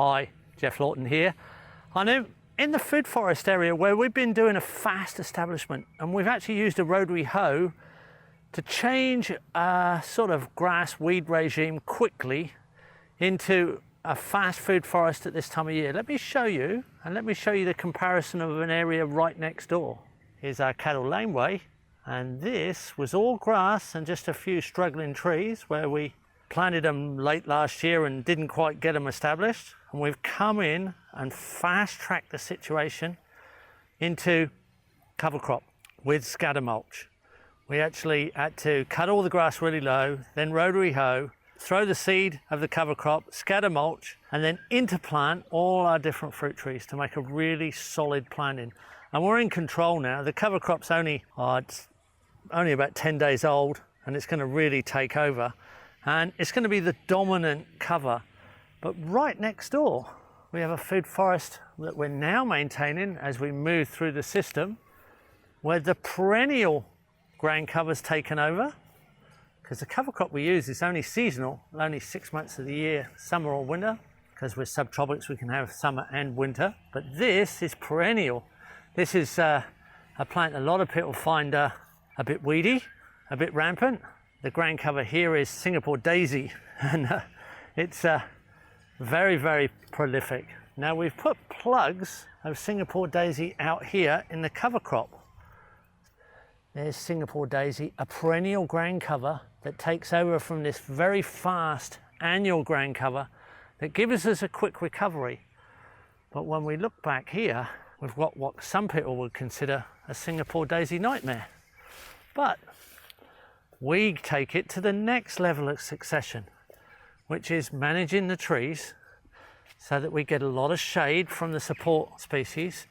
Hi, Geoff Lawton here. I'm in the food forest area where we've been doing a fast establishment, and we've actually used a rotary hoe to change a sort of grass weed regime quickly into a fast food forest at this time of year. Let me show you, and let me show you the comparison of an area right next door. Here's our cattle laneway, and this was all grass and just a few struggling trees where we planted them late last year and didn't quite get them established. And we've come in and fast-tracked the situation into cover crop with scatter mulch. We actually had to cut all the grass really low, then rotary hoe, throw the seed of the cover crop, scatter mulch, and then interplant all our different fruit trees to make a really solid planting. And we're in control now. The cover crop's only about 10 days old, and it's going to really take over. And it's going to be the dominant cover. But right next door, we have a food forest that we're now maintaining as we move through the system, where the perennial ground cover's taken over, because the cover crop we use is only seasonal, only 6 months of the year, summer or winter. Because we're subtropics, we can have summer and winter. But this is perennial. This is a plant a lot of people find a bit weedy, a bit rampant. The ground cover here is Singapore daisy, and it's very, very prolific. Now we've put plugs of Singapore daisy out here in the cover crop. There's Singapore daisy, a perennial ground cover that takes over from this very fast annual ground cover that gives us a quick recovery. But when we look back here, we've got what some people would consider a Singapore daisy nightmare. But we take it to the next level of succession, which is managing the trees so that we get a lot of shade from the support species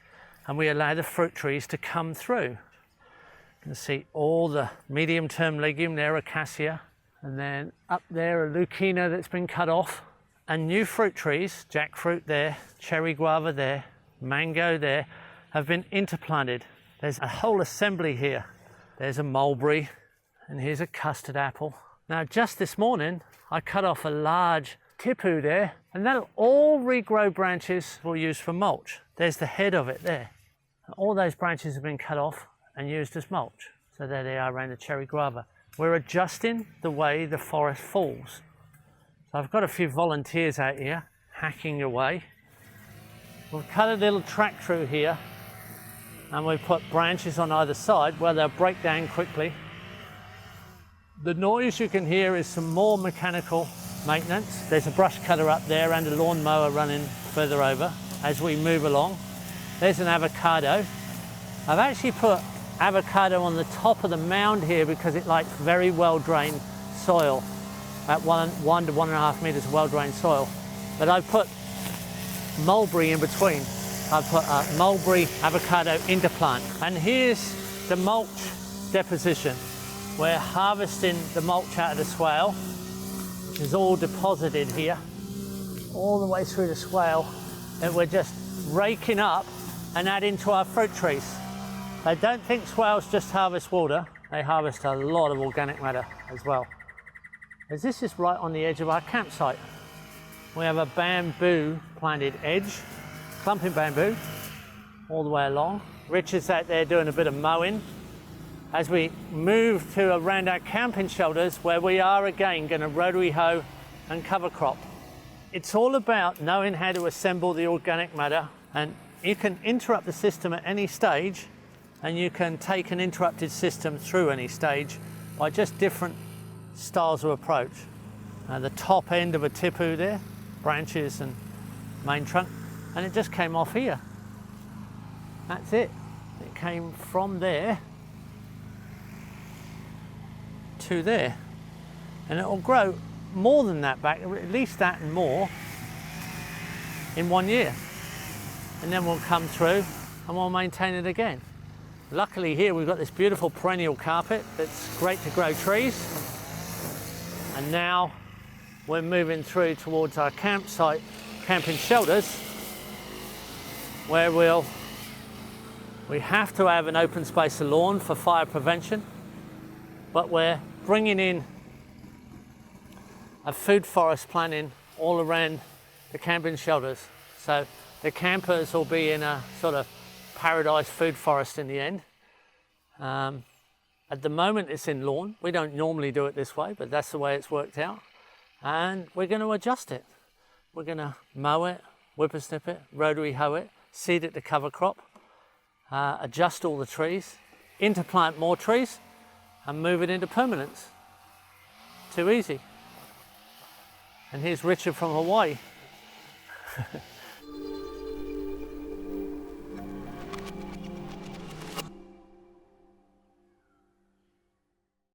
and we allow the fruit trees to come through. You can see all the medium-term legume there, acacia, and then up there a lucina that's been cut off, and new fruit trees, jackfruit there, cherry guava there, mango there, have been interplanted. There's a whole assembly here. There's a mulberry, and here's a custard apple. Now just this morning I cut off a large tipu there, and that'll all regrow branches we'll use for mulch. There's the head of it there. All those branches have been cut off and used as mulch. So there they are around the cherry guava. We're adjusting the way the forest falls. So I've got a few volunteers out here hacking away. We've cut a little track through here, and we've put branches on either side where they'll break down quickly. The noise you can hear is some more mechanical maintenance. There's a brush cutter up there and a lawn mower running further over as we move along. There's an avocado. I've actually put avocado on the top of the mound here because it likes very well drained soil, at 1 to 1.5 meters of well drained soil. But I've put mulberry in between. I've put a mulberry avocado interplant. And here's the mulch deposition. We're harvesting the mulch out of the swale, which is all deposited here, all the way through the swale, and we're just raking up and adding to our fruit trees. I don't think swales just harvest water, they harvest a lot of organic matter as well. As this is right on the edge of our campsite. We have a bamboo planted edge, clumping bamboo, all the way along. Richard's out there doing a bit of mowing. As we move to around our camping shelters, where we are again going to rotary hoe and cover crop. It's all about knowing how to assemble the organic matter, and you can interrupt the system at any stage, and you can take an interrupted system through any stage by just different styles of approach. The top end of a tipu there, branches and main trunk, and it just came off here. That's it. It came from there to there, and it will grow more than that back, at least that and more, in 1 year, and then we'll come through and we'll maintain it again. Luckily here we've got this beautiful perennial carpet that's great to grow trees, and now we're moving through towards our campsite, camping shelters, where we have to have an open space of lawn for fire prevention, but we're bringing in a food forest planting all around the camping shelters. So the campers will be in a sort of paradise food forest in the end. At the moment it's in lawn. We don't normally do it this way, but that's the way it's worked out. And we're going to adjust it. We're going to mow it, whippersnip it, rotary hoe it, seed it to cover crop, adjust all the trees, interplant more trees, and move it into permanence. Too easy. And here's Richard from Hawaii.